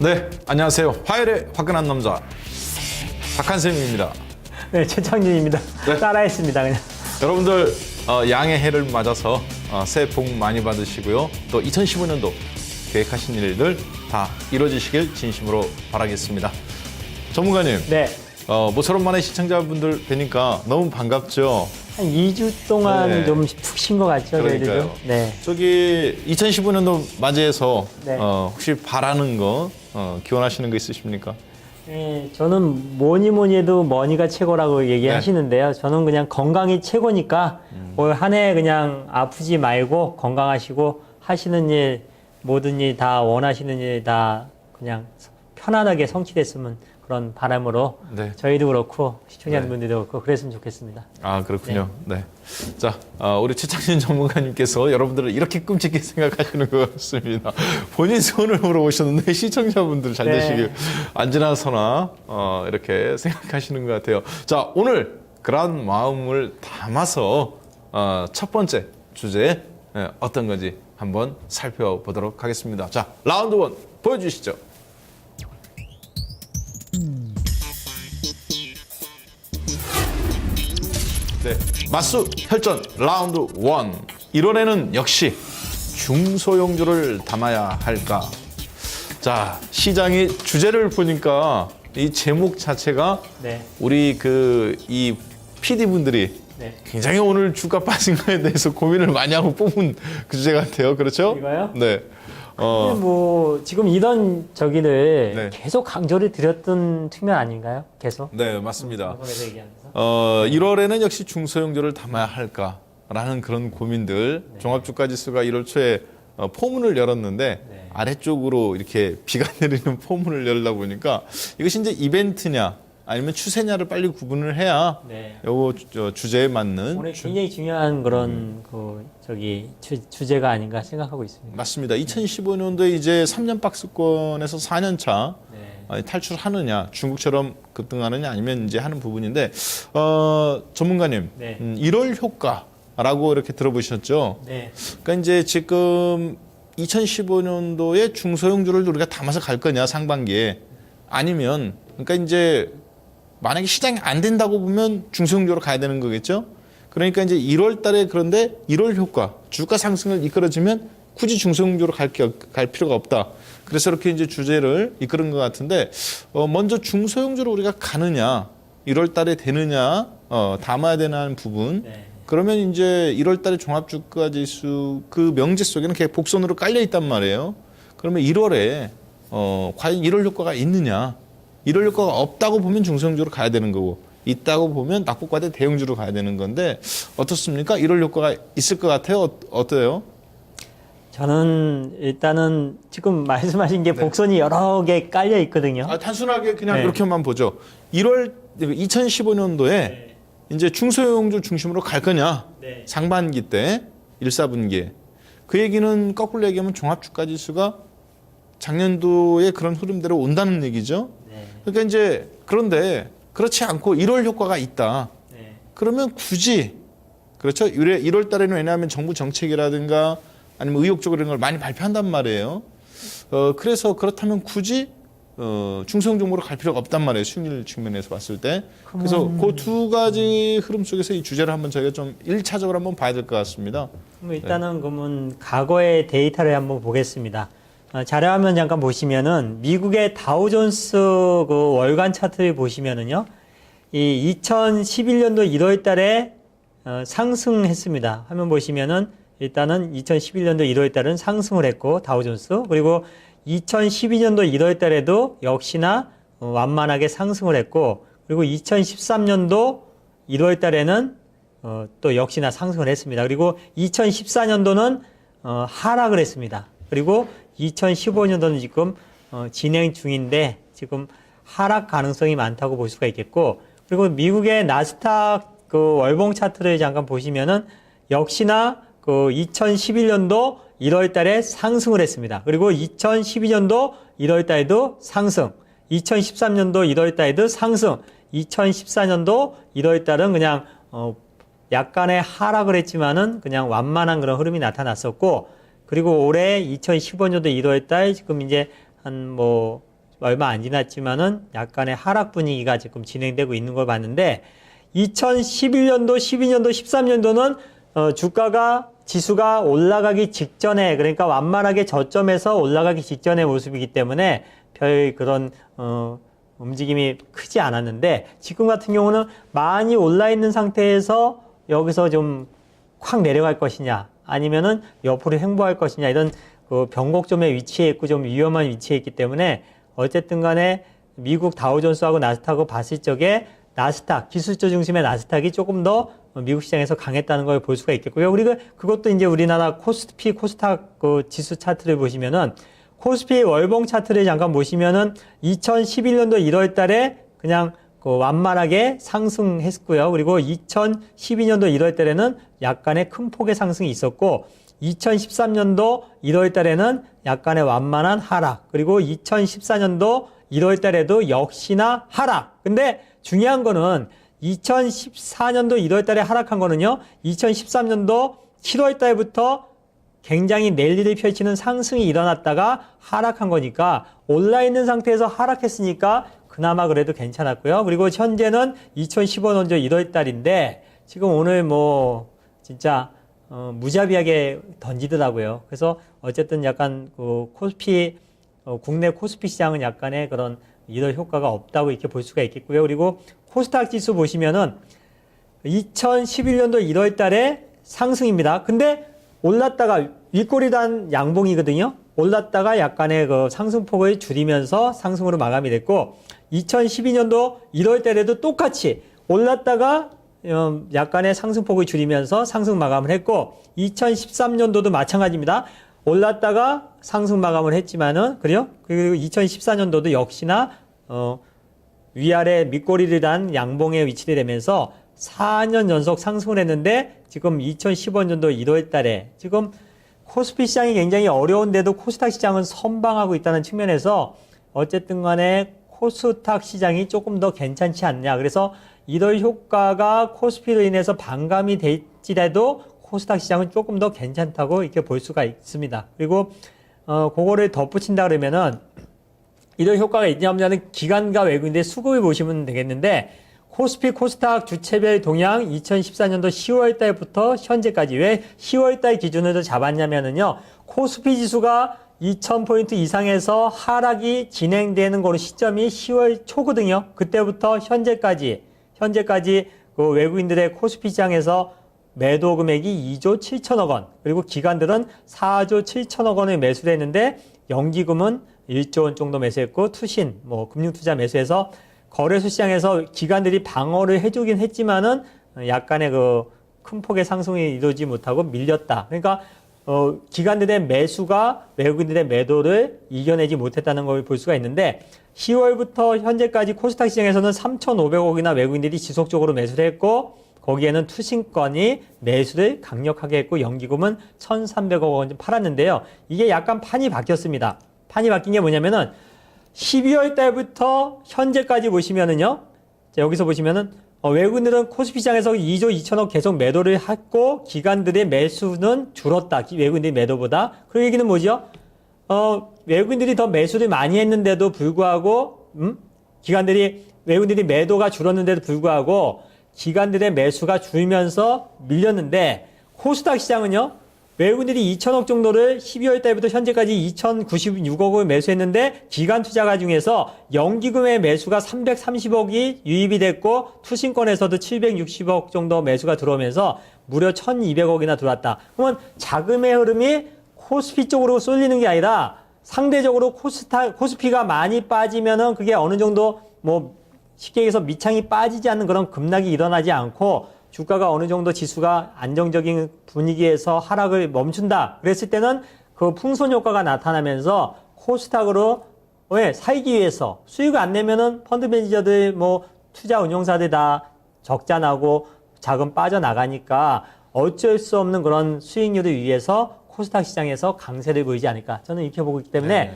네, 안녕하세요. 화요일의 화끈한 남자 박한쌤입니다. 네, 최창진입니다. 네. 따라했습니다, 그냥. 여러분들 양의 해를 맞아서 새해 복 많이 받으시고요. 또 2015년도 계획하신 일들 다 이루어지시길 진심으로 바라겠습니다. 전문가님, 네. 모처럼 만에 시청자분들 뵈니까 너무 반갑죠? 한 2주 동안 네. 좀 푹 쉰 것 같죠, 저희들도. 그러니까요. 네. 저기 2015년도 맞이해서 네. 혹시 바라는 거, 기원하시는 거 있으십니까? 네, 저는 뭐니 해도 머니가 최고라고 얘기하시는데요. 저는 그냥 건강이 최고니까 올 한 해 그냥 아프지 말고 건강하시고 하시는 일, 모든 일 다 원하시는 일 다 그냥 편안하게 성취됐으면 그런 바람으로 네. 저희도 그렇고 시청자분들도 그렇고 그랬으면 좋겠습니다. 아, 그렇군요. 네. 자, 우리 최창진 전문가님께서 여러분들을 이렇게 끔찍하게 생각하시는 것 같습니다. 본인 소원을 물어보셨는데 시청자분들 잘 네. 되시길 안지나서나 이렇게 생각하시는 것 같아요. 자, 오늘 그런 마음을 담아서 첫 번째 주제 어떤 건지 한번 살펴보도록 하겠습니다. 자, 라운드 1 보여주시죠. 네, 맞수 혈전 라운드 1. 1월에는 역시 중소형주를 담아야 할까? 자, 시장의 주제를 보니까 이 제목 자체가 네. 우리 이 PD분들이 네. 굉장히 오늘 주가 빠진 거에 대해서 고민을 많이 하고 뽑은 그 주제 같아요. 그렇죠? 이거요? 네. 근데 뭐 지금 이런 저기를 네. 계속 강조를 드렸던 측면 아닌가요? 계속. 네, 맞습니다. 방송에서 얘기하면서. 1월에는 역시 중소형주를 담아야 할까라는 그런 고민들. 종합주가 지수가 1월 초에 포문을 열었는데 네. 아래쪽으로 이렇게 비가 내리는 포문을 열다 보니까 이것이 이제 이벤트냐 아니면 추세냐를 빨리 구분을 해야 네. 요거 주제에 맞는 오늘 굉장히 중요한 그런 주제가 아닌가 생각하고 있습니다. 맞습니다. 2015년도에 이제 3년 박스권에서 4년 차 네. 탈출하느냐, 중국처럼 급등하느냐 아니면 이제 하는 부분인데 전문가님, 네. 1월 효과라고 이렇게 들어보셨죠? 네. 그러니까 이제 지금 2015년도에 중소형주를 우리가 담아서 갈 거냐 상반기에 아니면 그러니까 이제 만약에 시장이 안 된다고 보면 중소형주로 가야 되는 거겠죠? 그러니까 이제 1월 달에 그런데 1월 효과, 주가 상승을 이끌어주면 굳이 중소형주로 갈 필요가 없다. 그래서 이렇게 이제 주제를 이끌은 것 같은데, 먼저 중소형주로 우리가 가느냐, 1월 달에 되느냐, 담아야 되는 부분. 네. 그러면 이제 1월 달에 종합주가 지수 그 명제 속에는 계속 복선으로 깔려 있단 말이에요. 그러면 1월에, 과연 1월 효과가 있느냐. 1월 효과가 없다고 보면 중소형주로 가야 되는 거고, 있다고 보면 낙폭과대 대형주로 가야 되는 건데, 어떻습니까? 1월 효과가 있을 것 같아요? 어때요? 저는 일단은 지금 말씀하신 게 복선이 여러 개 깔려 있거든요. 단순하게 그냥 네. 이렇게만 보죠. 2015년도에 이제 중소형주 중심으로 갈 거냐? 네. 상반기 때, 1, 4분기에. 그 얘기는 거꾸로 얘기하면 종합주가지수가 작년도에 그런 흐름대로 온다는 얘기죠. 네. 그러니까 이제 그런데 그렇지 않고 1월 효과가 있다. 네. 그러면 굳이 그렇죠. 1월 달에는 왜냐하면 정부 정책이라든가 아니면 의욕적으로 이런 걸 많이 발표한단 말이에요. 그래서 그렇다면 굳이 중소형 종목으로 갈 필요가 없단 말이에요. 수익률 측면에서 봤을 때. 그래서 그 두 가지 흐름 속에서 이 주제를 한번 저희가 좀 1차적으로 한번 봐야 될 것 같습니다. 그럼 일단은 그러면 과거의 데이터를 한번 보겠습니다. 자료화면 잠깐 보시면은 미국의 다우존스 그 월간 차트를 보시면은요, 이 2011년도 1월 달에 상승했습니다. 화면 보시면은 일단은 2011년도 1월 달은 상승을 했고, 다우존스. 그리고 2012년도 1월 달에도 역시나 완만하게 상승을 했고, 그리고 2013년도 1월 달에는 또 역시나 상승을 했습니다. 그리고 2014년도는 하락을 했습니다. 그리고 2015년도는 지금 진행 중인데 지금 하락 가능성이 많다고 볼 수가 있겠고, 그리고 미국의 나스닥 그 월봉 차트를 잠깐 보시면은 역시나 그 2011년도 1월 달에 상승을 했습니다. 그리고 2012년도 1월 달에도 상승, 2013년도 1월 달에도 상승, 2014년도 1월 달은 그냥 약간의 하락을 했지만은 그냥 완만한 그런 흐름이 나타났었고, 그리고 올해 2015년도 1월 달 지금 이제 한 얼마 안 지났지만은 약간의 하락 분위기가 지금 진행되고 있는 걸 봤는데 2011년도, 12년도, 13년도는 주가가 지수가 올라가기 직전에 그러니까 완만하게 저점에서 올라가기 직전의 모습이기 때문에 별 그런 움직임이 크지 않았는데 지금 같은 경우는 많이 올라 있는 상태에서 여기서 좀 확 내려갈 것이냐 아니면은 옆으로 횡보할 것이냐 이런 그 변곡점에 위치해 있고 좀 위험한 위치에 있기 때문에 어쨌든 간에 미국 다우존스하고 나스닥을 봤을 적에 나스닥, 기술주 중심의 나스닥이 조금 더 미국 시장에서 강했다는 걸 볼 수가 있겠고요. 그리고 그것도 이제 우리나라 코스피, 코스닥 그 지수 차트를 보시면은 코스피 월봉 차트를 잠깐 보시면은 2011년도 1월 달에 그냥 그 완만하게 상승했고요. 그리고 2012년도 1월 달에는 약간의 큰 폭의 상승이 있었고 2013년도 1월 달에는 약간의 완만한 하락, 그리고 2014년도 1월 달에도 역시나 하락. 근데 중요한 거는 2014년도 1월 달에 하락한 거는요, 2013년도 7월 달부터 굉장히 랠리를 펼치는 상승이 일어났다가 하락한 거니까 올라있는 상태에서 하락했으니까 그나마 그래도 괜찮았고요. 그리고 현재는 2015년도 1월 달인데 지금 오늘 뭐 진짜 무자비하게 던지더라고요. 그래서 어쨌든 약간 그 코스피 국내 코스피 시장은 약간의 그런 이런 효과가 없다고 이렇게 볼 수가 있겠고요. 그리고 코스닥 지수 보시면은 2011년도 1월 달에 상승입니다. 근데 올랐다가 윗꼬리단 양봉이거든요. 올랐다가 약간의 그 상승폭을 줄이면서 상승으로 마감이 됐고 2012년도 1월 달에도 똑같이 올랐다가 약간의 상승폭을 줄이면서 상승 마감을 했고 2013년도도 마찬가지입니다. 올랐다가 상승 마감을 했지만은 그래요? 그리고 2014년도도 역시나 위아래 밑꼬리를 단 양봉에 위치를 되면서 4년 연속 상승을 했는데 지금 2015년도 1월 달에 지금 코스피 시장이 굉장히 어려운데도 코스닥 시장은 선방하고 있다는 측면에서 어쨌든 간에 코스닥 시장이 조금 더 괜찮지 않냐. 그래서 이럴 효과가 코스피로 인해서 반감이 될지라도 코스닥 시장은 조금 더 괜찮다고 이렇게 볼 수가 있습니다. 그리고 그거를 덧붙인다 그러면은 이런 효과가 있냐 없냐는 기관과 외국인들의 수급을 보시면 되겠는데 코스피 코스닥 주체별 동향 2014년도 10월 달부터 현재까지 왜 10월 달 기준으로 잡았냐면은요. 코스피 지수가 2000포인트 이상에서 하락이 진행되는 거로 시점이 10월 초거든요. 그때부터 현재까지 그 외국인들의 코스피 시장에서 매도 금액이 2조 7천억 원, 그리고 기관들은 4조 7천억 원을 매수를 했는데 연기금은 1조 원 정도 매수했고 투신, 금융투자 매수해서 거래소 시장에서 기관들이 방어를 해주긴 했지만은 약간의 그 큰 폭의 상승이 이루어지지 못하고 밀렸다. 그러니까 기관들의 매수가 외국인들의 매도를 이겨내지 못했다는 걸 볼 수가 있는데 10월부터 현재까지 코스닥 시장에서는 3,500억이나 외국인들이 지속적으로 매수를 했고 거기에는 투신권이 매수를 강력하게 했고 연기금은 1,300억 원 팔았는데요. 이게 약간 판이 바뀌었습니다. 판이 바뀐 게 뭐냐면은 12월 달부터 현재까지 보시면은요. 자, 여기서 보시면은 외국인들은 코스피 시장에서 2조 2천억 계속 매도를 했고 기관들의 매수는 줄었다. 외국인들의 매도보다. 그 얘기는 뭐죠? 외국인들이 더 매수를 많이 했는데도 불구하고 외국인들이 매도가 줄었는데도 불구하고 기관들의 매수가 줄면서 밀렸는데 코스닥 시장은요. 외국인들이 2천억 정도를 12월 달부터 현재까지 2,096억을 매수했는데 기관 투자가 중에서 연기금의 매수가 330억이 유입이 됐고 투신권에서도 760억 정도 매수가 들어오면서 무려 1,200억이나 들어왔다. 그러면 자금의 흐름이 코스피 쪽으로 쏠리는 게 아니라 상대적으로 코스피가 많이 빠지면은 그게 어느 정도 쉽게 얘기해서 밑창이 빠지지 않는 그런 급락이 일어나지 않고 주가가 어느 정도 지수가 안정적인 분위기에서 하락을 멈춘다. 그랬을 때는 그 풍선 효과가 나타나면서 코스닥으로 살기 위해서 수익을 안 내면은 펀드 매니저들 투자 운용사들 다 적자 나고 자금 빠져나가니까 어쩔 수 없는 그런 수익률을 위해서 코스닥 시장에서 강세를 보이지 않을까. 저는 이렇게 보고 있기 때문에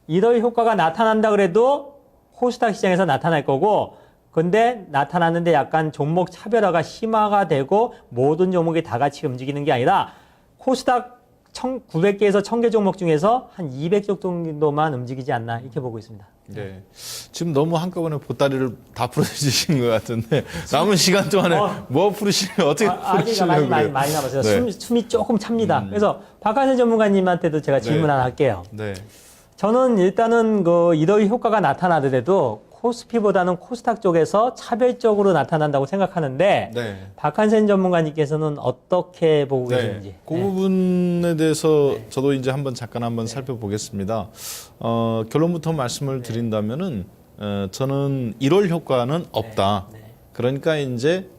이럴 효과가 나타난다 그래도 코스닥 시장에서 나타날 거고 근데 나타났는데 약간 종목 차별화가 심화가 되고 모든 종목이 다 같이 움직이는 게 아니라 코스닥 900개에서 1000개 종목 중에서 한 200종 정도만 움직이지 않나 이렇게 보고 있습니다. 네. 지금 너무 한꺼번에 보따리를 다 풀어주신 것 같은데 남은 시간 동안에 뭐 풀으시면 어떻게 풀으시려고 많이 남았어요. 네. 숨이 조금 찹니다. 그래서 박한세 전문가님한테도 제가 질문 하나 할게요. 네. 저는 일단은 그 이러한 효과가 나타나더라도 코스피보다는 코스닥 쪽에서 차별적으로 나타난다고 생각하는데 네. 박한세 전문가님께서는 어떻게 보고 계시는지. 그 부분에 대해서 저도 이제 잠깐 한번 살펴보겠습니다. 결론부터 말씀을 드린다면은 저는 1월 효과는 없다. 그러니까 이제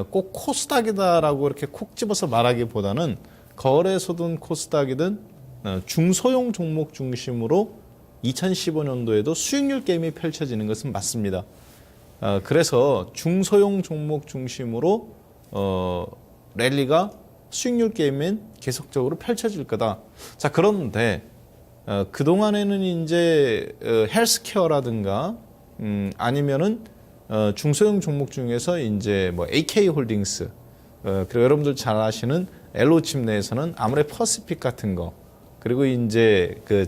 꼭 코스닥이다라고 이렇게 콕 집어서 말하기보다는 거래소든 코스닥이든 중소형 종목 중심으로 2015년도에도 수익률 게임이 펼쳐지는 것은 맞습니다. 그래서 중소형 종목 중심으로 랠리가 수익률 게임은 계속적으로 펼쳐질 거다. 자, 그런데 그동안에는 이제 헬스케어라든가 아니면은 중소형 종목 중에서 이제 뭐 AK 홀딩스 그리고 여러분들 잘 아시는 엘로칩 내에서는 아무래 퍼시픽 같은 거 그리고 이제 그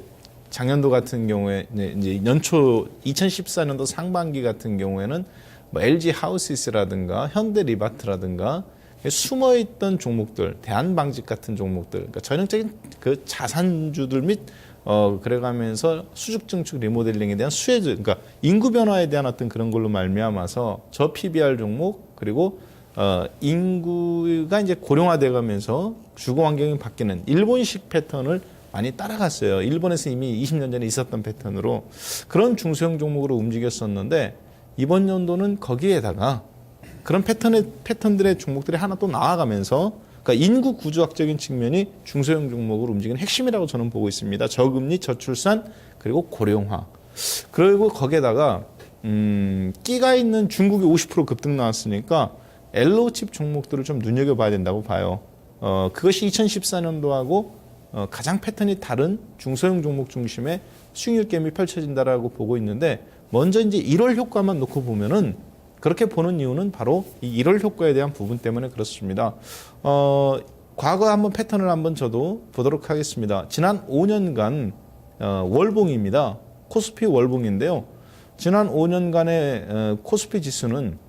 작년도 같은 경우에 이제 연초 2014년도 상반기 같은 경우에는 뭐 LG 하우시스라든가 현대 리바트라든가 숨어 있던 종목들, 대한방직 같은 종목들, 그러니까 전형적인 그 자산주들 및 그래가면서 수직 증축 리모델링에 대한 수혜주, 그러니까 인구 변화에 대한 어떤 그런 걸로 말미암아서 저 PBR 종목 그리고 인구가 이제 고령화돼가면서 주거 환경이 바뀌는 일본식 패턴을 많이 따라갔어요. 일본에서 이미 20년 전에 있었던 패턴으로 그런 중소형 종목으로 움직였었는데 이번 연도는 거기에다가 그런 패턴들의 종목들이 하나 또 나와가면서 그러니까 인구 구조학적인 측면이 중소형 종목으로 움직이는 핵심이라고 저는 보고 있습니다. 저금리, 저출산 그리고 고령화. 그리고 거기에다가 끼가 있는 중국이 50% 급등 나왔으니까 엘로칩 종목들을 좀 눈여겨봐야 된다고 봐요. 그것이 2014년도하고 가장 패턴이 다른 중소형 종목 중심의 수익률 게임이 펼쳐진다라고 보고 있는데 먼저 이제 1월 효과만 놓고 보면은 그렇게 보는 이유는 바로 이 1월 효과에 대한 부분 때문에 그렇습니다. 과거 한번 패턴을 한번 저도 보도록 하겠습니다. 지난 5년간 월봉입니다. 코스피 월봉인데요. 지난 5년간의 코스피 지수는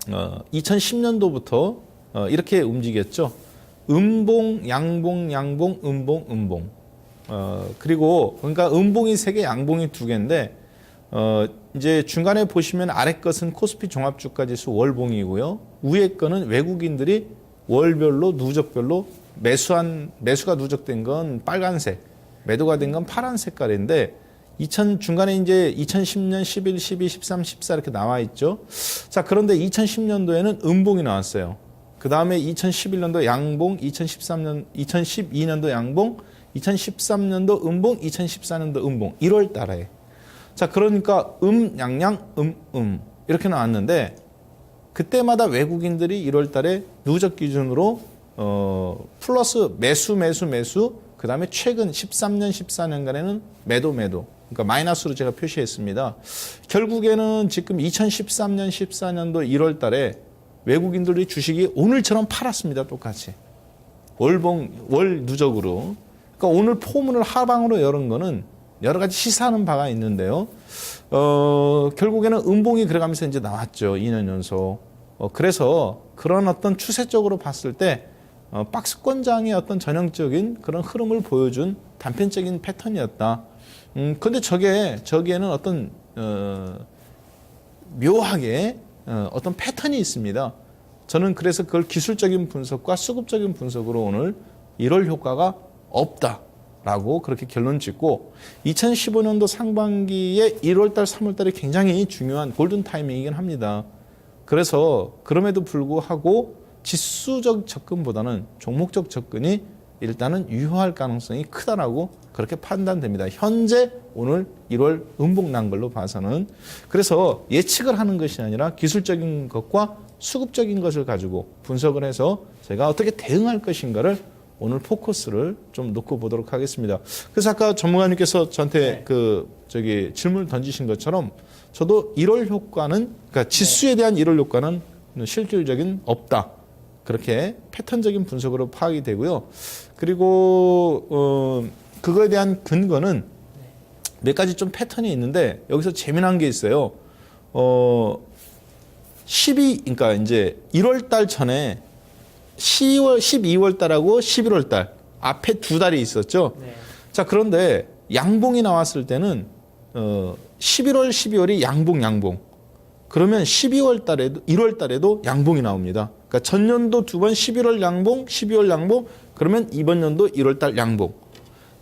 2010년도부터 이렇게 움직였죠. 음봉, 양봉, 양봉, 음봉, 음봉. 그리고 그러니까 음봉이 3개, 양봉이 2개인데 이제 중간에 보시면 아래 것은 코스피 종합주가지수 월봉이고요. 위에 거는 외국인들이 월별로 누적별로 매수가 누적된 건 빨간색, 매도가 된 건 파란 색깔인데 중간에 이제 2010년 11, 12, 13, 14 이렇게 나와 있죠. 자, 그런데 2010년도에는 음봉이 나왔어요. 그 다음에 2011년도 양봉, 2012년도 양봉, 2013년도 음봉, 2014년도 음봉, 1월 달에. 자, 그러니까 양양, 이렇게 나왔는데 그때마다 외국인들이 1월 달에 누적 기준으로 플러스 매수, 그 다음에 최근 13년, 14년간에는 매도. 그러니까 마이너스로 제가 표시했습니다. 결국에는 지금 2013년, 14년도 1월 달에 외국인들이 주식이 오늘처럼 팔았습니다. 똑같이. 월 누적으로. 그러니까 오늘 포문을 하방으로 열은 거는 여러 가지 시사하는 바가 있는데요. 결국에는 음봉이 그래가면서 이제 나왔죠. 2년 연속. 그래서 그런 어떤 추세적으로 봤을 때 박스권장의 어떤 전형적인 그런 흐름을 보여준 단편적인 패턴이었다. 근데 저기에는 어떤 묘하게 어떤 패턴이 있습니다. 저는 그래서 그걸 기술적인 분석과 수급적인 분석으로 오늘 1월 효과가 없다라고 그렇게 결론 짓고 2015년도 상반기에 1월달, 3월달이 굉장히 중요한 골든 타이밍이긴 합니다. 그래서 그럼에도 불구하고 지수적 접근보다는 종목적 접근이 일단은 유효할 가능성이 크다라고 그렇게 판단됩니다. 현재 오늘 1월 음봉 난 걸로 봐서는. 그래서 예측을 하는 것이 아니라 기술적인 것과 수급적인 것을 가지고 분석을 해서 제가 어떻게 대응할 것인가를 오늘 포커스를 좀 놓고 보도록 하겠습니다. 그래서 아까 전문가님께서 저한테 질문을 던지신 것처럼 저도 1월 효과는, 그러니까 지수에 대한 1월 효과는 실질적인 없다. 그렇게 패턴적인 분석으로 파악이 되고요. 그리고 그거에 대한 근거는 몇 가지 좀 패턴이 있는데 여기서 재미난 게 있어요. 그러니까 이제 1월 달 전에 12월 달하고 11월 달 앞에 두 달이 있었죠. 네. 자, 그런데 양봉이 나왔을 때는 11월, 12월이 양봉. 그러면 12월 달에도 1월 달에도 양봉이 나옵니다. 그러니까 전년도 두 번 11월 양봉, 12월 양봉, 그러면 이번 연도 1월 달 양봉.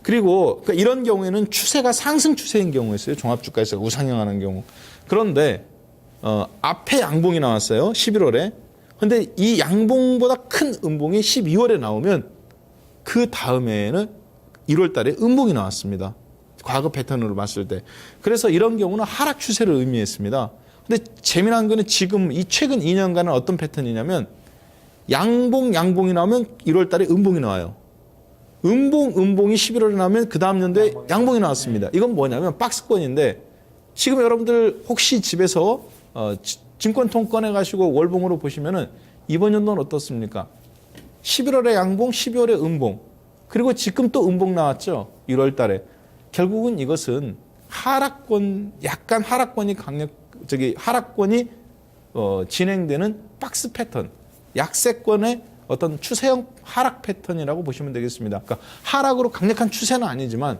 그리고 그러니까 이런 경우에는 추세가 상승 추세인 경우였어요. 종합주가에서 우상향하는 경우. 그런데 앞에 양봉이 나왔어요. 11월에. 근데 이 양봉보다 큰 음봉이 12월에 나오면 그 다음에는 1월 달에 음봉이 나왔습니다. 과거 패턴으로 봤을 때. 그래서 이런 경우는 하락 추세를 의미했습니다. 근데 재미난 거는 지금 이 최근 2년간은 어떤 패턴이냐면 양봉이 나오면 1월 달에 음봉이 나와요. 음봉이 11월에 나오면 그 다음 연도에 양봉이 나왔습니다. 이건 뭐냐면 박스권인데 지금 여러분들 혹시 집에서 증권통 꺼내가시고 월봉으로 보시면은 이번 연도는 어떻습니까? 11월에 양봉, 12월에 음봉. 그리고 지금 또 음봉 나왔죠. 1월 달에. 결국은 이것은 약간 하락권이 진행되는 박스 패턴, 약세권의 어떤 추세형 하락 패턴이라고 보시면 되겠습니다. 그러니까 하락으로 강력한 추세는 아니지만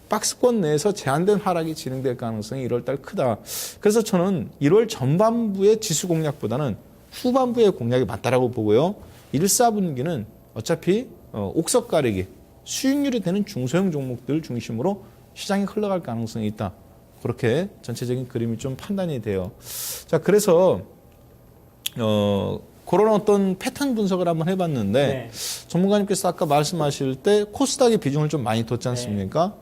박스권 내에서 제한된 하락이 진행될 가능성이 1월 달 크다. 그래서 저는 1월 전반부의 지수 공략보다는 후반부의 공략이 맞다라고 보고요. 1, 4분기는 어차피 옥석 가리기, 수익률이 되는 중소형 종목들 중심으로 시장이 흘러갈 가능성이 있다. 그렇게 전체적인 그림이 좀 판단이 돼요. 자, 그래서 그런 어떤 패턴 분석을 한번 해봤는데 네. 전문가님께서 아까 말씀하실 때 코스닥의 비중을 좀 많이 뒀지 않습니까?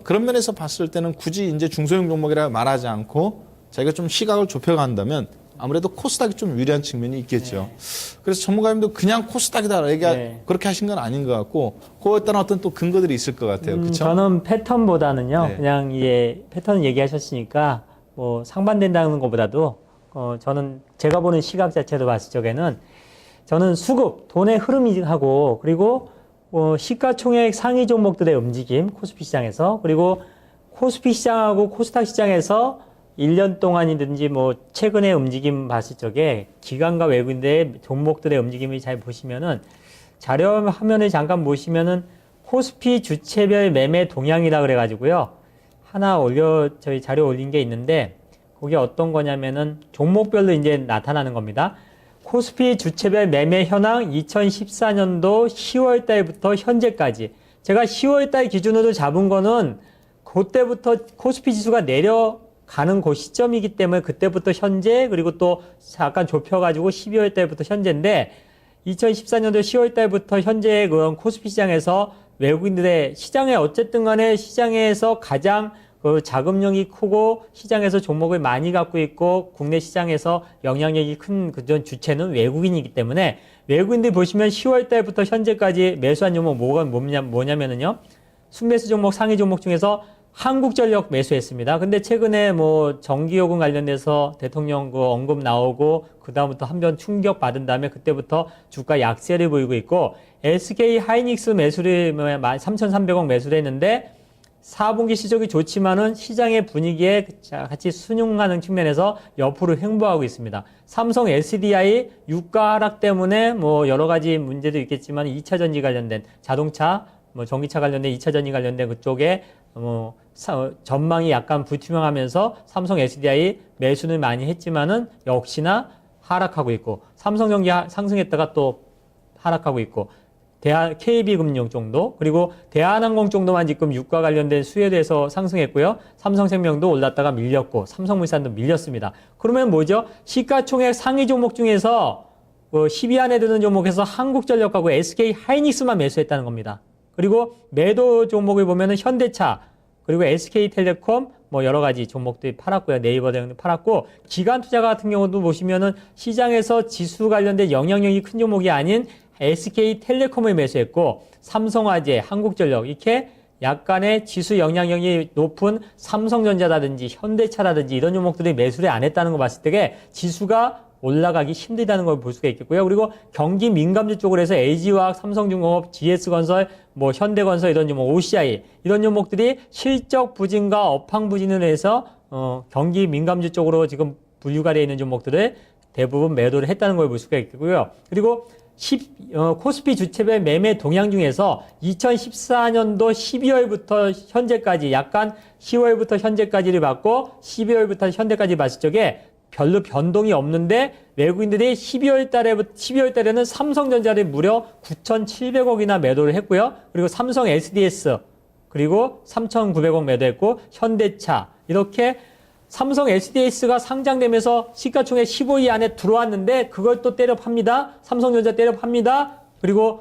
그런 면에서 봤을 때는 굳이 이제 중소형 종목이라 말하지 않고 자기가 좀 시각을 좁혀간다면 아무래도 코스닥이 좀 유리한 측면이 있겠죠. 네. 그래서 전문가님도 그냥 코스닥이다 네. 그렇게 하신 건 아닌 것 같고 그거에 따른 어떤 또 근거들이 있을 것 같아요. 그렇죠? 저는 패턴보다는요. 네. 그냥 패턴 얘기하셨으니까 뭐 상반된다는 것보다도 저는 제가 보는 시각 자체도 봤을 적에는 저는 수급, 돈의 흐름하고 그리고 시가총액 상위 종목들의 움직임, 코스피 시장에서 그리고 코스피 시장하고 코스닥 시장에서 1년 동안이든지 뭐 최근의 움직임 봤을 적에 기관과 외국인들의 종목들의 움직임을 잘 보시면은 자료 화면을 잠깐 보시면은 코스피 주체별 매매 동향이라 그래가지고요. 하나 저희 자료 올린 게 있는데 그게 어떤 거냐면은 종목별로 이제 나타나는 겁니다. 코스피 주체별 매매 현황 2014년도 10월 달부터 현재까지. 제가 10월 달 기준으로 잡은 거는 그때부터 코스피 지수가 내려가는 그 시점이기 때문에 그때부터 현재 그리고 또 잠깐 좁혀가지고 12월 달부터 현재인데 2014년도 10월 달부터 현재 그런 코스피 시장에서 외국인들의 시장에 어쨌든 간에 시장에서 가장 그 자금력이 크고 시장에서 종목을 많이 갖고 있고 국내 시장에서 영향력이 큰 그전 주체는 외국인이기 때문에 외국인들 보시면 10월 달부터 현재까지 매수한 종목 뭐냐면은요. 순매수 종목 상위 종목 중에서 한국전력 매수했습니다. 근데 최근에 뭐 전기요금 관련돼서 대통령 그 언급 나오고 그다음부터 한번 충격 받은 다음에 그때부터 주가 약세를 보이고 있고 SK 하이닉스 매수를 3,300억 매수를 했는데 4분기 실적이 좋지만은 시장의 분위기에 같이 순응하는 측면에서 옆으로 횡보하고 있습니다. 삼성 SDI 유가 하락 때문에 뭐 여러 가지 문제도 있겠지만 2차 전지 관련된 자동차, 뭐 전기차 관련된 2차 전지 관련된 그쪽에 전망이 약간 불투명하면서 삼성 SDI 매수는 많이 했지만은 역시나 하락하고 있고 삼성전기 상승했다가 또 하락하고 있고 KB금융 정도 그리고 대한항공 정도만 지금 유가 관련된 수혜에 대해서 상승했고요. 삼성생명도 올랐다가 밀렸고 삼성물산도 밀렸습니다. 그러면 뭐죠? 시가총액 상위 종목 중에서 10위 안에 드는 종목에서 한국전력하고 SK 하이닉스만 매수했다는 겁니다. 그리고 매도 종목을 보면은 현대차 그리고 SK텔레콤 뭐 여러 가지 종목들이 팔았고요. 네이버 등도 팔았고 기관 투자 같은 경우도 보시면은 시장에서 지수 관련된 영향력이 큰 종목이 아닌 SK텔레콤을 매수했고 삼성화재, 한국전력 이렇게 약간의 지수 영향력이 높은 삼성전자라든지 현대차라든지 이런 종목들이 매수를 안 했다는 거 봤을 때 지수가 올라가기 힘들다는 걸 볼 수가 있겠고요. 그리고 경기 민감주 쪽으로 해서 LG화학, 삼성중공업, GS건설, 뭐 현대건설 이런 종목, OCI 이런 종목들이 실적 부진과 업황 부진을 해서 경기 민감주 쪽으로 지금 분류가 되어 있는 종목들을 대부분 매도를 했다는 걸 볼 수가 있고요. 그리고 코스피 주체별 매매 동향 중에서 2014년도 12월부터 현재까지 약간 10월부터 현재까지를 봤고 12월부터 현재까지 봤을 적에 별로 변동이 없는데 외국인들이 12월 달에는 삼성전자를 무려 9,700억이나 매도를 했고요. 그리고 삼성 SDS 그리고 3,900억 매도했고 현대차 이렇게 삼성 SDS가 상장되면서 시가총액 15위 안에 들어왔는데 그걸 또 때려 팝니다. 삼성전자 때려 팝니다. 그리고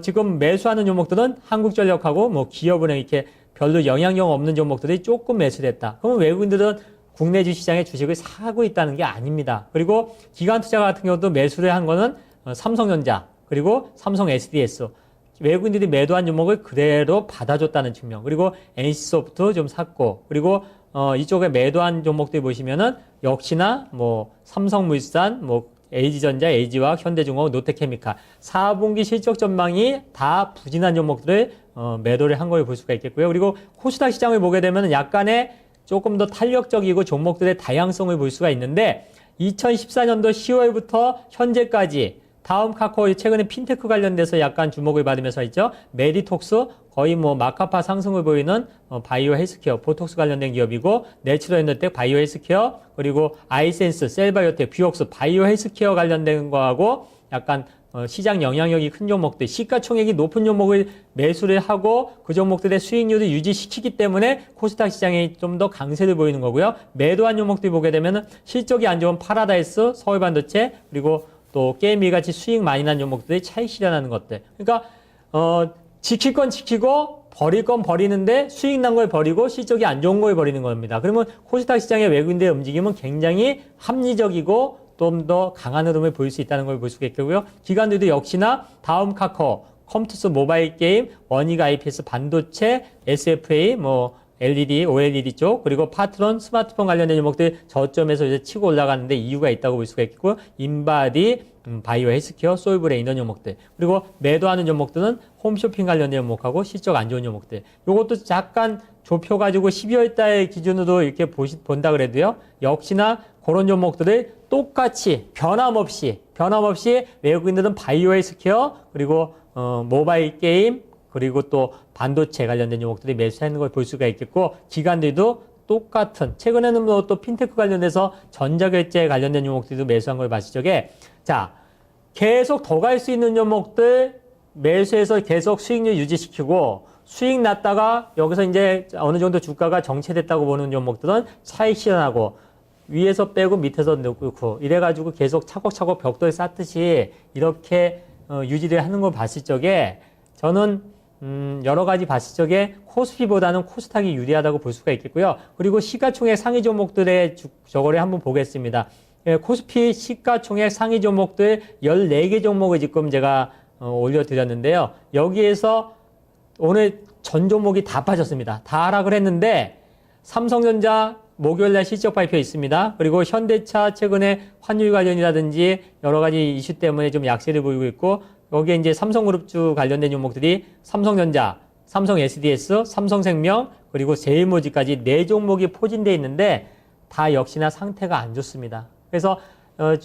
지금 매수하는 종목들은 한국전력하고 뭐 기업은행 이렇게 별로 영향력 없는 종목들이 조금 매수됐다. 그러면 외국인들은 국내 주시장에 주식을 사고 있다는 게 아닙니다. 그리고 기관 투자 같은 경우도 매수를 한 거는 삼성전자 그리고 삼성 SDS 외국인들이 매도한 종목을 그대로 받아줬다는 측면. 그리고 NC소프트 좀 샀고 그리고 이쪽에 매도한 종목들 보시면은 역시나 뭐 삼성물산, 뭐 LG전자, LG화학, 현대중공업, 롯데케미칼 4분기 실적 전망이 다 부진한 종목들을 매도를 한 걸 볼 수가 있겠고요. 그리고 코스닥 시장을 보게 되면 약간의 조금 더 탄력적이고 종목들의 다양성을 볼 수가 있는데 2014년도 10월부터 현재까지 다음 카카오 최근에 핀테크 관련돼서 약간 주목을 받으면서 있죠. 메디톡스 거의 뭐 마카파 상승을 보이는 바이오 헬스케어, 보톡스 관련된 기업이고 내추럴 엔더텍 바이오 헬스케어 그리고 아이센스, 셀바이오텍, 뷰옥스 바이오 헬스케어 관련된 거하고 약간 시장 영향력이 큰 종목들, 시가총액이 높은 종목을 매수를 하고 그 종목들의 수익률을 유지시키기 때문에 코스닥 시장이 좀 더 강세를 보이는 거고요. 매도한 종목들 보게 되면 실적이 안 좋은 파라다이스, 서울반도체 그리고 또 게임이 같이 수익 많이 난 종목들이 차익 실현하는 것들. 그러니까 지킬 건 지키고 버릴 건 버리는데 수익 난 걸 버리고 실적이 안 좋은 걸 버리는 겁니다. 그러면 코스닥 시장의 외국인들의 움직임은 굉장히 합리적이고 좀 더 강한 흐름을 보일 수 있다는 걸 볼 수가 있고요. 기관들도 역시나 다음 카카오, 컴투스 모바일 게임, 원익 IPS 반도체, SFA, 뭐 LED, OLED 쪽, 그리고 파트론, 스마트폰 관련된 종목들 저점에서 이제 치고 올라가는데 이유가 있다고 볼 수가 있고, 인바디, 바이오 헬스케어, 솔브레인 이런 종목들. 그리고 매도하는 종목들은 홈쇼핑 관련된 종목하고 실적 안 좋은 종목들. 요것도 잠깐 좁혀가지고 12월 달 기준으로 이렇게 본다 그래도요. 역시나 그런 종목들을 똑같이 변함없이 외국인들은 바이오 헬스케어, 그리고 모바일 게임, 그리고 또 반도체 관련된 종목들이 매수하는 걸 볼 수가 있겠고 기관들도 똑같은 최근에는 뭐 또 핀테크 관련돼서 전자결제 관련된 종목들도 매수한 걸 봤을 적에 자 계속 더 갈 수 있는 종목들 매수해서 계속 수익률 유지시키고 수익 났다가 여기서 이제 어느 정도 주가가 정체됐다고 보는 종목들은 차익 실현하고 위에서 빼고 밑에서 넣고 이래가지고 계속 차곡차곡 벽돌 쌓듯이 이렇게 유지를 하는 걸 봤을 적에 저는 여러 가지 봤을 적에 코스피보다는 코스닥이 유리하다고 볼 수가 있겠고요. 그리고 시가총액 상위 종목들의 저거를 한번 보겠습니다. 코스피 시가총액 상위 종목들 14개 종목을 지금 제가 올려드렸는데요. 여기에서 오늘 전 종목이 다 빠졌습니다. 다 하락을 했는데 삼성전자 목요일날 실적 발표 있습니다. 그리고 현대차 최근에 환율 관련이라든지 여러 가지 이슈 때문에 좀 약세를 보이고 있고 여기에 이제 삼성그룹주 관련된 종목들이 삼성전자, 삼성 SDS, 삼성생명, 그리고 제일모직까지 4종목이 포진되어 있는데 다 역시나 상태가 안 좋습니다. 그래서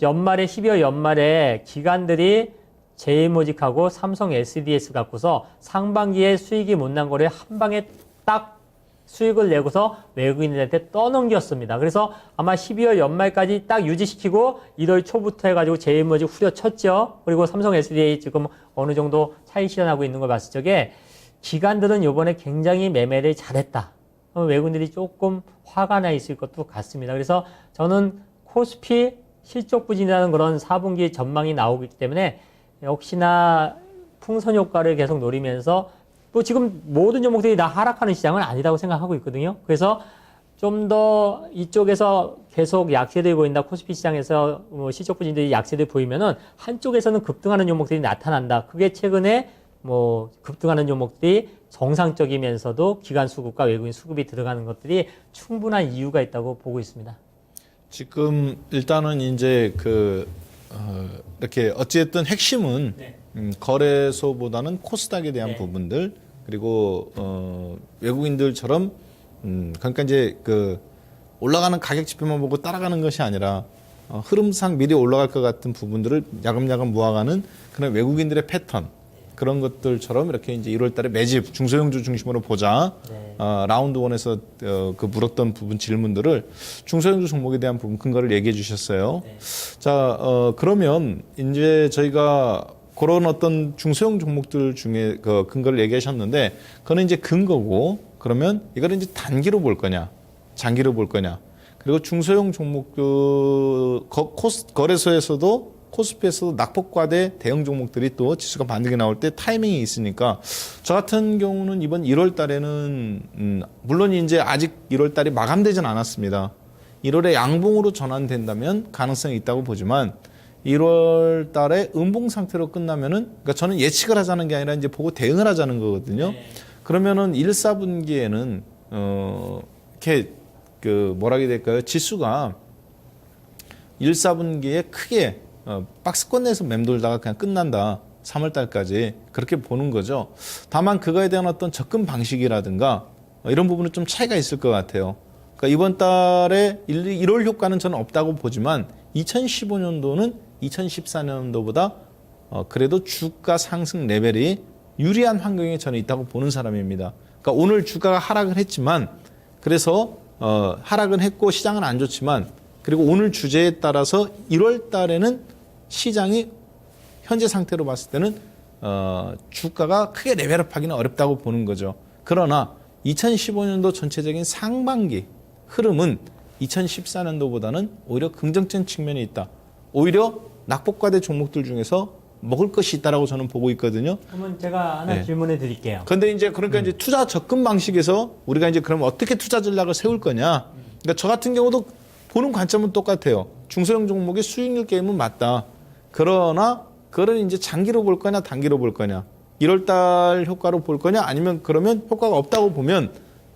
연말에 12월 연말에 기관들이 제일모직하고 삼성 SDS 갖고서 상반기에 수익이 못 난 거를 한 방에 딱 수익을 내고서 외국인들한테 떠넘겼습니다. 그래서 아마 12월 연말까지 딱 유지시키고 1월 초부터 해가지고 제일모직 후려쳤죠. 그리고 삼성 SDA 지금 어느 정도 차익 실현하고 있는 걸 봤을 적에 기관들은 이번에 굉장히 매매를 잘했다. 외국인들이 조금 화가 나 있을 것도 같습니다. 그래서 저는 코스피 실적 부진이라는 그런 4분기 전망이 나오기 때문에 역시나 풍선 효과를 계속 노리면서 또 지금 모든 종목들이 다 하락하는 시장은 아니라고 생각하고 있거든요. 그래서 좀 더 이쪽에서 계속 약세들이 보인다. 코스피 시장에서 실적 부진들이 약세들이 보이면은 한쪽에서는 급등하는 종목들이 나타난다. 그게 최근에 뭐 급등하는 종목들이 정상적이면서도 기관 수급과 외국인 수급이 들어가는 것들이 충분한 이유가 있다고 보고 있습니다. 지금 일단은 이제 이렇게 어찌됐든 핵심은 네. 거래소보다는 코스닥에 대한 네. 부분들 그리고 외국인들처럼 그러니까 이제 올라가는 가격 지표만 보고 따라가는 것이 아니라 흐름상 미리 올라갈 것 같은 부분들을 야금야금 모아가는 그런 외국인들의 패턴 그런 것들처럼 이렇게 이제 1월달에 매집 중소형주 중심으로 보자 네. 라운드 원에서 물었던 부분 질문들을 중소형주 종목에 대한 부분 근거를 얘기해 주셨어요. 네. 자 그러면 이제 저희가 그런 어떤 중소형 종목들 중에 근거를 얘기하셨는데 그거는 이제 근거고 그러면 이거를 이제 단기로 볼 거냐 장기로 볼 거냐 그리고 중소형 종목 거래소에서도 코스피에서도 낙폭과대 대형 종목들이 또 지수가 반등이 나올 때 타이밍이 있으니까 저 같은 경우는 이번 1월 달에는 물론 이제 아직 1월 달이 마감되진 않았습니다. 1월에 양봉으로 전환된다면 가능성이 있다고 보지만 1월 달에 음봉 상태로 끝나면은 그러니까 저는 예측을 하자는 게 아니라 이제 보고 대응을 하자는 거거든요. 네. 그러면은 1, 4분기에는 이렇게 뭐라 해야 될까요? 지수가 1, 4분기에 크게 박스권 내에서 맴돌다가 그냥 끝난다. 3월 달까지 그렇게 보는 거죠. 다만 그거에 대한 어떤 접근 방식이라든가 이런 부분은 좀 차이가 있을 것 같아요. 그러니까 이번 달에 1월 효과는 저는 없다고 보지만 2015년도는 2014년도보다 그래도 주가 상승 레벨이 유리한 환경에 저는 있다고 보는 사람입니다. 그러니까 오늘 주가가 하락을 했지만 그래서 하락은 했고 시장은 안 좋지만 그리고 오늘 주제에 따라서 1월 달에는 시장이 현재 상태로 봤을 때는 주가가 크게 레벨업하기는 어렵다고 보는 거죠. 그러나 2015년도 전체적인 상반기 흐름은 2014년도보다는 오히려 긍정적인 측면이 있다. 오히려 낙폭과대 종목들 중에서 먹을 것이 있다라고 저는 보고 있거든요. 그러면 제가 하나 네. 질문해 드릴게요. 그런데 이제 그러니까 이제 투자 접근 방식에서 우리가 이제 그럼 어떻게 투자 전략을 세울 거냐. 그러니까 저 같은 경우도 보는 관점은 똑같아요. 중소형 종목의 수익률 게임은 맞다. 그러나 그걸 이제 장기로 볼 거냐 단기로 볼 거냐. 1월 달 효과로 볼 거냐 아니면 그러면 효과가 없다고 보면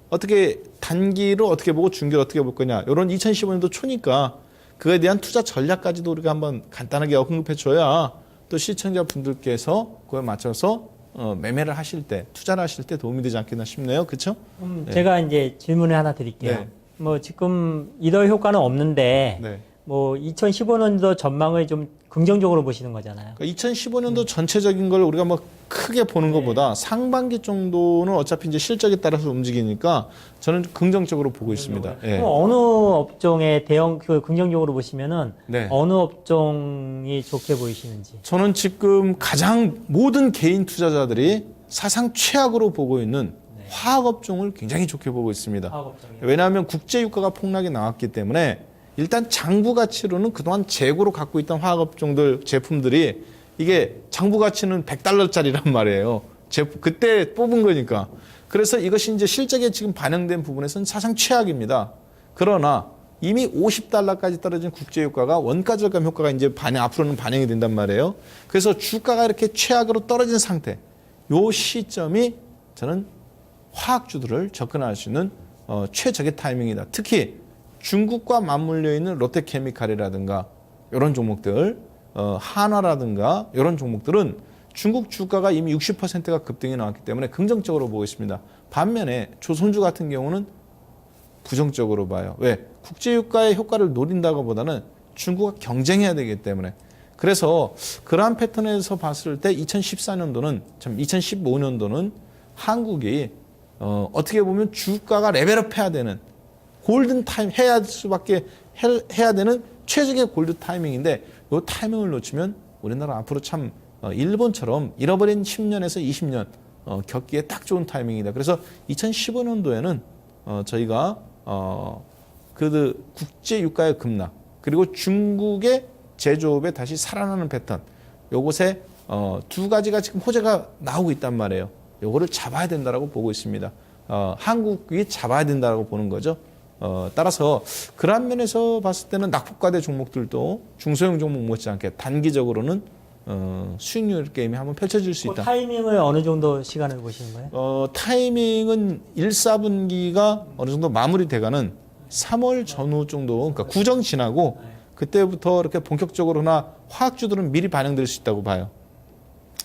어떻게 단기로 어떻게 보고 중기로 어떻게 볼 거냐. 이런 2015년도 초니까 그거에 대한 투자 전략까지도 우리가 한번 간단하게 언급해 줘야 또 시청자분들께서 그에 맞춰서 매매를 하실 때, 투자를 하실 때 도움이 되지 않겠나 싶네요. 그렇죠? 그럼 제가 이제 질문을 하나 드릴게요. 네. 뭐 지금 이달 효과는 없는데 네. 뭐 2015년도 전망을 좀 긍정적으로 보시는 거잖아요. 그러니까 2015년도 전체적인 걸 우리가 뭐 크게 보는 것보다 상반기 정도는 어차피 이제 실적에 따라서 움직이니까 저는 긍정적으로 보고 있습니다. 예. 그럼 어느 업종의 대형 긍정적으로 보시면은 네. 어느 업종이 좋게 보이시는지. 저는 지금 가장 모든 개인 투자자들이 사상 최악으로 보고 있는 화학업종을 굉장히 좋게 보고 있습니다. 화학업종이요. 왜냐하면 국제유가가 폭락이 나왔기 때문에 일단 장부 가치로는 그동안 재고로 갖고 있던 화학업종들 제품들이 이게 장부 가치는 $100짜리란 말이에요. 그때 뽑은 거니까. 그래서 이것이 이제 실적에 지금 반영된 부분에서는 사상 최악입니다. 그러나 이미 $50까지 떨어진 국제유가가 원가 절감 효과가 이제 앞으로는 반영이 된단 말이에요. 그래서 주가가 이렇게 최악으로 떨어진 상태. 요 시점이 저는 화학주들을 접근할 수 있는 최적의 타이밍이다. 특히 중국과 맞물려 있는 롯데케미칼이라든가 이런 종목들, 한화라든가 이런 종목들은 중국 주가가 이미 60%가 급등이 나왔기 때문에 긍정적으로 보고 있습니다. 반면에 조선주 같은 경우는 부정적으로 봐요. 왜? 국제유가의 효과를 노린다고 보다는 중국과 경쟁해야 되기 때문에. 그래서 그러한 패턴에서 봤을 때 2014년도는, 2015년도는 한국이 어떻게 보면 주가가 레벨업 해야 되는 골든 타임 해야 되는 최적의 골드 타이밍인데 이 타이밍을 놓치면 우리나라 앞으로 참 일본처럼 잃어버린 10년에서 20년 겪기에 딱 좋은 타이밍이다. 그래서 2015년도에는 저희가 그 국제 유가의 급락 그리고 중국의 제조업에 다시 살아나는 패턴 요것에 두 가지가 지금 호재가 나오고 있단 말이에요. 요거를 잡아야 된다라고 보고 있습니다. 한국이 잡아야 된다라고 보는 거죠. 따라서 그런 면에서 봤을 때는 낙폭과대 종목들도 중소형 종목 못지않게 단기적으로는 수익률 게임이 한번 펼쳐질 수 있다. 타이밍을 어느 정도 시간을 보시는 거예요? 타이밍은 1, 4분기가 어느 정도 마무리돼가는 3월 전후 정도, 그러니까 구정 지나고 그때부터 이렇게 본격적으로나 화학주들은 미리 반영될 수 있다고 봐요.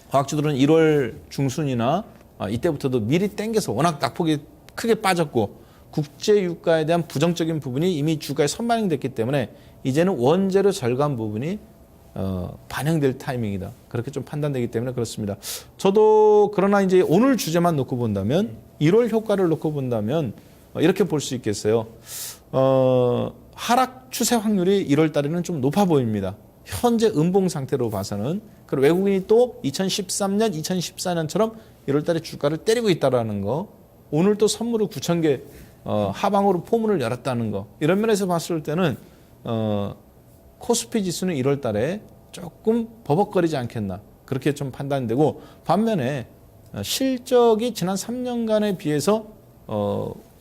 화학주들은 1월 중순이나 이때부터도 미리 땡겨서 워낙 낙폭이 크게 빠졌고 국제 유가에 대한 부정적인 부분이 이미 주가에 선반영됐기 때문에 이제는 원재료 절감 부분이 반영될 타이밍이다. 그렇게 좀 판단되기 때문에 그렇습니다. 저도 그러나 이제 오늘 주제만 놓고 본다면 1월 효과를 놓고 본다면 이렇게 볼 수 있겠어요. 하락 추세 확률이 1월 달에는 좀 높아 보입니다. 현재 음봉 상태로 봐서는. 그리고 외국인이 또 2013년, 2014년처럼 1월 달에 주가를 때리고 있다라는 거. 오늘 또 선물을 9,000개 하방으로 포문을 열었다는 거. 이런 면에서 봤을 때는 코스피 지수는 1월 달에 조금 버벅거리지 않겠나. 그렇게 좀 판단되고 반면에 실적이 지난 3년간에 비해서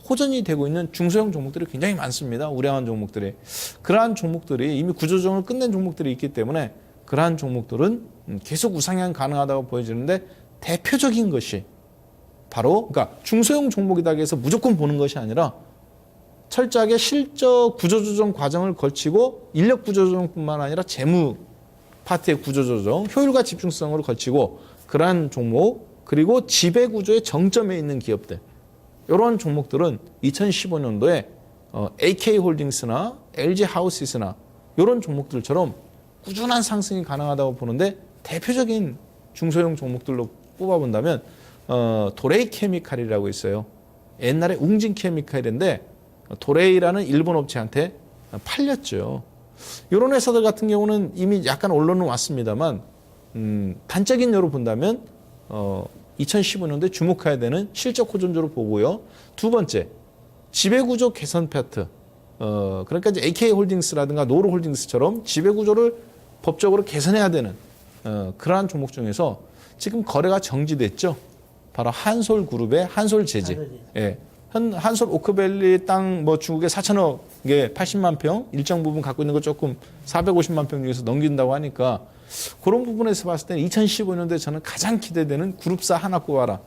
호전이 되고 있는 중소형 종목들이 굉장히 많습니다. 우량한 종목들이. 그러한 종목들이 이미 구조조정을 끝낸 종목들이 있기 때문에 그러한 종목들은 계속 우상향 가능하다고 보여지는데 대표적인 것이 바로 그러니까 중소형 종목이다 해서 무조건 보는 것이 아니라 철저하게 실적 구조조정 과정을 거치고 인력 구조조정뿐만 아니라 재무 파트의 구조조정, 효율과 집중성으로 거치고 그러한 종목 그리고 지배구조의 정점에 있는 기업들 이런 종목들은 2015년도에 AK홀딩스나 LG하우스나 이런 종목들처럼 꾸준한 상승이 가능하다고 보는데 대표적인 중소형 종목들로 뽑아본다면 도레이케미칼이라고 있어요. 옛날에 웅진케미칼인데 도레이라는 일본 업체한테 팔렸죠. 이런 회사들 같은 경우는 이미 약간 언론은 왔습니다만 단적인 예로 본다면 2015년도에 주목해야 되는 실적 호전주로 보고요. 두 번째, 지배구조 개선 파트. 그러니까 이제 AK홀딩스라든가 노르홀딩스처럼 지배구조를 법적으로 개선해야 되는 그러한 종목 중에서 지금 거래가 정지됐죠. 바로 한솔그룹의 한솔재지. 예. 한솔 오크밸리 땅 뭐 중국에 4천억에 80만 평 일정 부분 갖고 있는 거 조금 450만 평 중에서 넘긴다고 하니까 그런 부분에서 봤을 때는 2015년도에 저는 가장 기대되는 그룹사 하나 꼽아라.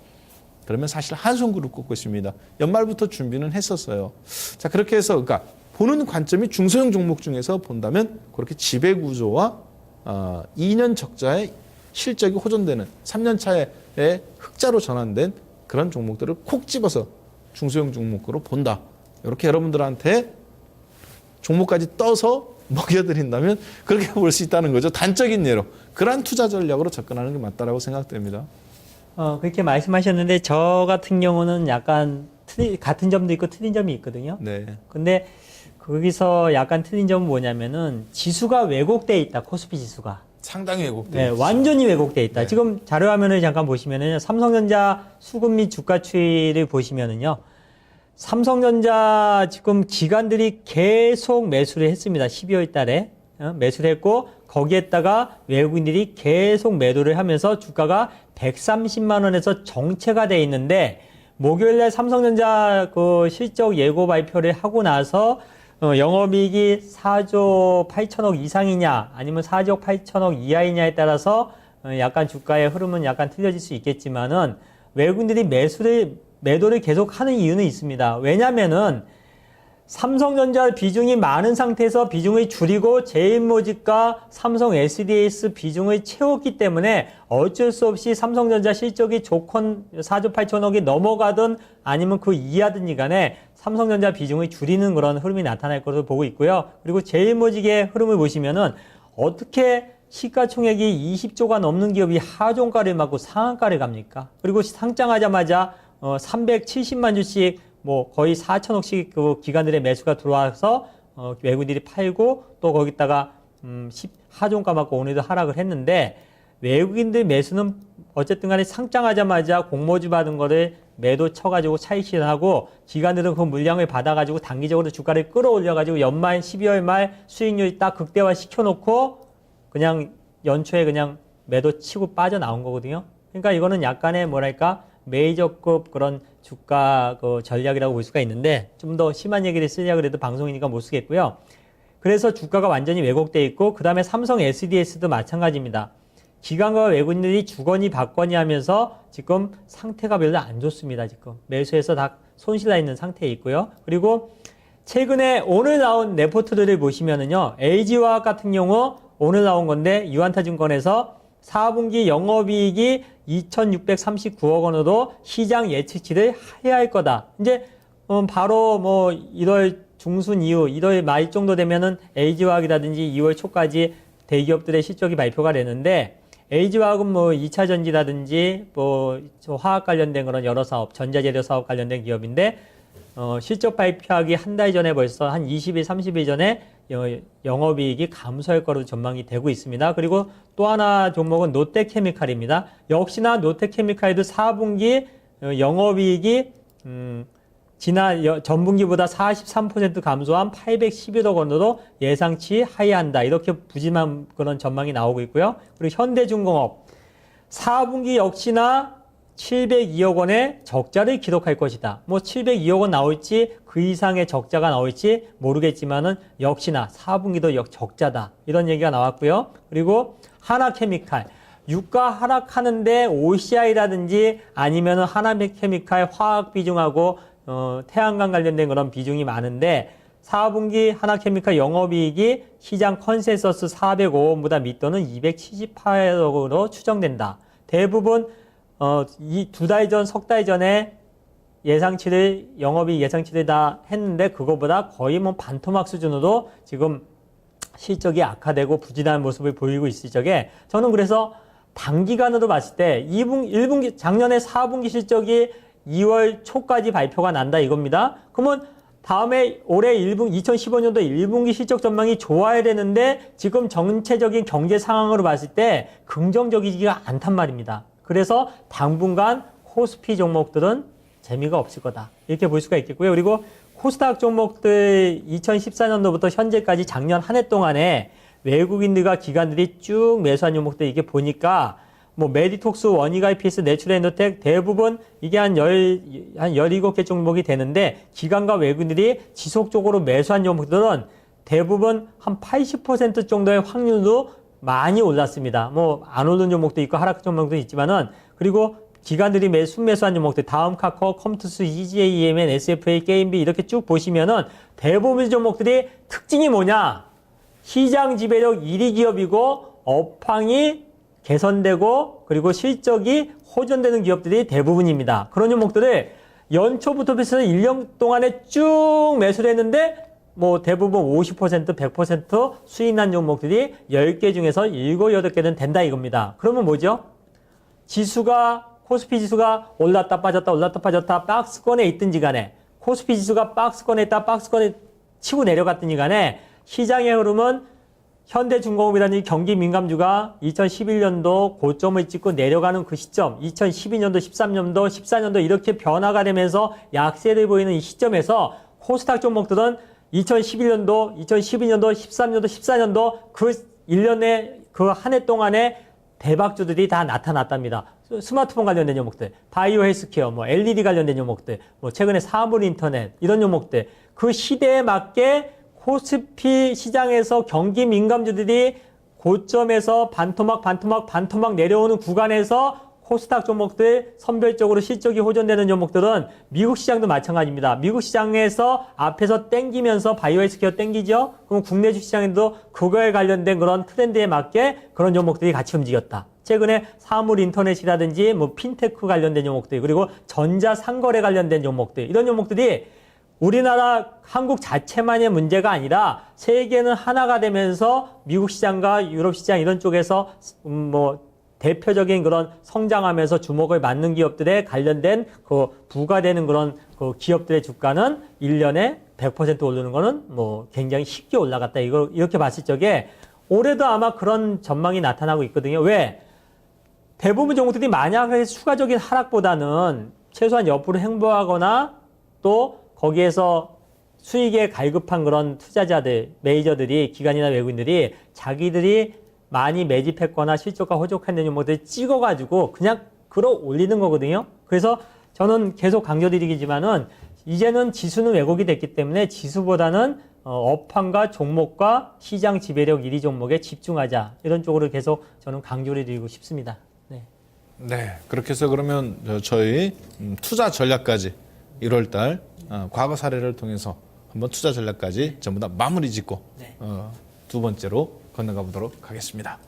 그러면 사실 한솔그룹 꼽고 있습니다. 연말부터 준비는 했었어요. 자, 그렇게 해서 그러니까 보는 관점이 중소형 종목 중에서 본다면 그렇게 지배구조와 2년 적자의 실적이 호전되는 3년 차에 흑자로 전환된 그런 종목들을 콕 집어서 중소형 종목으로 본다. 이렇게 여러분들한테 종목까지 떠서 먹여드린다면 그렇게 볼 수 있다는 거죠. 단적인 예로. 그러한 투자 전략으로 접근하는 게 맞다라고 생각됩니다. 그렇게 말씀하셨는데 저 같은 경우는 약간 같은 점도 있고 틀린 점이 있거든요. 네. 근데 거기서 약간 틀린 점은 뭐냐면은 지수가 왜곡돼 있다. 코스피 지수가. 상당히 왜곡돼 네, 있죠. 완전히 왜곡돼 있다. 네. 지금 자료 화면을 잠깐 보시면은요. 삼성전자 수급 및 주가 추이를 보시면은요. 삼성전자 지금 기관들이 계속 매수를 했습니다. 12월 달에 매수를 했고 거기에다가 외국인들이 계속 매도를 하면서 주가가 130만 원에서 정체가 돼 있는데 목요일 날 삼성전자 그 실적 예고 발표를 하고 나서 영업이익이 4조 8천억 이상이냐 아니면 4조 8천억 이하이냐에 따라서 약간 주가의 흐름은 약간 틀려질 수 있겠지만은 외국인들이 매도를 계속 하는 이유는 있습니다. 왜냐면은 삼성전자 비중이 많은 상태에서 비중을 줄이고 제일모직과 삼성 SDS 비중을 채웠기 때문에 어쩔 수 없이 삼성전자 실적이 좋건 4조 8천억이 넘어가든 아니면 그 이하든지 간에 삼성전자 비중을 줄이는 그런 흐름이 나타날 것으로 보고 있고요. 그리고 제일모직의 흐름을 보시면은 어떻게 시가총액이 20조가 넘는 기업이 하종가를 맞고 상한가를 갑니까? 그리고 상장하자마자 370만 주씩 뭐 거의 4천억씩 그 기관들의 매수가 들어와서 외국인들이 팔고 또 거기다가 하종가 맞고 오늘도 하락을 했는데 외국인들 매수는 어쨌든 간에 상장하자마자 공모주 받은 거를 매도 쳐가지고 차익 실현하고 기관들은 그 물량을 받아가지고 단기적으로 주가를 끌어올려가지고 연말 12월 말 수익률이 딱 극대화 시켜놓고 그냥 연초에 그냥 매도 치고 빠져나온 거거든요. 그러니까 이거는 약간의 뭐랄까 메이저급 그런 주가 그 전략이라고 볼 수가 있는데 좀 더 심한 얘기를 쓰려고 해도 방송이니까 못 쓰겠고요. 그래서 주가가 완전히 왜곡돼 있고 그 다음에 삼성 SDS도 마찬가지입니다. 기관과 외국인들이 주거니 받거니 하면서 지금 상태가 별로 안 좋습니다. 지금 매수해서 다 손실나 있는 상태에 있고요. 그리고 최근에 오늘 나온 레포트들을 보시면은요, LG화학 같은 경우 오늘 나온 건데 유한타증권에서 4분기 영업이익이 2,639억 원으로 시장 예측치를 하회할 거다. 이제 바로 뭐 1월 중순 이후 1월 말 정도 되면은 LG화학이라든지 2월 초까지 대기업들의 실적이 발표가 되는데 LG화학은 뭐 2차 전지라든지 뭐 화학 관련된 그런 여러 사업, 전자재료 사업 관련된 기업인데 실적 발표하기 한 달 전에 벌써 한 20일, 30일 전에 영업이익이 감소할 거로 전망이 되고 있습니다. 그리고 또 하나 종목은 롯데케미칼입니다. 역시나 롯데케미칼도 4분기 영업이익이 전분기보다 43% 감소한 811억 원으로 예상치 하회한다. 이렇게 부진한 그런 전망이 나오고 있고요. 그리고 현대중공업 4분기 역시나 702억 원의 적자를 기록할 것이다. 뭐 702억 원 나올지 그 이상의 적자가 나올지 모르겠지만은 역시나 4분기도 적자다. 이런 얘기가 나왔고요. 그리고 하나케미칼 유가 하락하는데 OCI라든지 아니면은 하나케미칼 화학 비중하고 태양광 관련된 그런 비중이 많은데 4분기 하나케미칼 영업이익이 시장 컨센서스 405원보다 밑도는 278억으로 추정된다. 대부분 이 2달 전, 석 달 전에 영업이익 예상치를 다 했는데 그거보다 거의 뭐 반토막 수준으로 지금 실적이 악화되고 부진한 모습을 보이고 있을 적에 저는 그래서 단기간으로 봤을 때 1분기, 작년에 4분기 실적이 2월 초까지 발표가 난다 이겁니다. 그러면 다음에 올해 2015년도 1분기 실적 전망이 좋아야 되는데 지금 전체적인 경제 상황으로 봤을 때 긍정적이지가 않단 말입니다. 그래서 당분간 코스피 종목들은 재미가 없을 거다. 이렇게 볼 수가 있겠고요. 그리고 코스닥 종목들 2014년도부터 현재까지 작년 한 해 동안에 외국인들과 기관들이 쭉 매수한 종목들 이게 보니까 뭐 메디톡스, 원익IPS, 내추럴엔도텍 대부분 이게 한 17개 종목이 되는데 기관과 외국인들이 지속적으로 매수한 종목들은 대부분 한 80% 정도의 확률로 많이 올랐습니다. 뭐 안 오른 종목도 있고 하락 종목도 있지만은 그리고 기관들이 순매수한 종목들 다음카카오, 컴투스, EGAEMN, SFA, 게임비 이렇게 쭉 보시면은 대부분 종목들이 특징이 뭐냐? 시장 지배력 1위 기업이고 업황이 개선되고 그리고 실적이 호전되는 기업들이 대부분입니다. 그런 종목들을 연초부터 해서 1년 동안에 쭉 매수를 했는데 뭐 대부분 50%, 100% 수익난 종목들이 10개 중에서 7, 8개는 된다 이겁니다. 그러면 뭐죠? 코스피 지수가 올랐다 빠졌다 박스권에 있든지 간에 코스피 지수가 박스권에 있다 박스권에 치고 내려갔든지 간에 시장의 흐름은 현대중공업이라는 경기 민감주가 2011년도 고점을 찍고 내려가는 그 시점, 2012년도, 13년도, 14년도 이렇게 변화가 되면서 약세를 보이는 이 시점에서 코스닥 종목들은 2011년도, 2012년도, 13년도, 14년도 그 1년에 그 한 해 동안에 대박주들이 다 나타났답니다. 스마트폰 관련된 종목들, 바이오 헬스케어, 뭐 LED 관련된 종목들, 뭐 최근에 사물 인터넷 이런 종목들 그 시대에 맞게 코스피 시장에서 경기 민감주들이 고점에서 반토막 내려오는 구간에서 코스닥 종목들 선별적으로 실적이 호전되는 종목들은 미국 시장도 마찬가지입니다. 미국 시장에서 앞에서 땡기면서 바이오 헬스케어 땡기죠? 그럼 국내 주시장에도 그거에 관련된 그런 트렌드에 맞게 그런 종목들이 같이 움직였다. 최근에 사물 인터넷이라든지 뭐 핀테크 관련된 종목들 그리고 전자 상거래 관련된 종목들 이런 종목들이 우리나라 한국 자체만의 문제가 아니라 세계는 하나가 되면서 미국 시장과 유럽 시장 이런 쪽에서 뭐 대표적인 그런 성장하면서 주목을 받는 기업들에 관련된 그 부과되는 그런 그 기업들의 주가는 1년에 100% 오르는 거는 뭐 굉장히 쉽게 올라갔다. 이렇게 봤을 적에 올해도 아마 그런 전망이 나타나고 있거든요. 왜? 대부분 종목들이 만약에 추가적인 하락보다는 최소한 옆으로 행보하거나 또 거기에서 수익에 갈급한 그런 투자자들, 메이저들이, 기관이나 외국인들이 자기들이 많이 매집했거나 실적과 호족한 종목들을 찍어가지고 그냥 끌어올리는 거거든요. 그래서 저는 계속 강조드리지만은 이제는 지수는 왜곡이 됐기 때문에 지수보다는 업황과 종목과 시장 지배력 1위 종목에 집중하자. 이런 쪽으로 계속 저는 강조를 드리고 싶습니다. 네. 네. 그렇게 해서 그러면 저희 투자 전략까지 1월달 과거 사례를 통해서 한번 투자 전략까지 전부 다 마무리 짓고 네. 두 번째로 건너가 보도록 하겠습니다.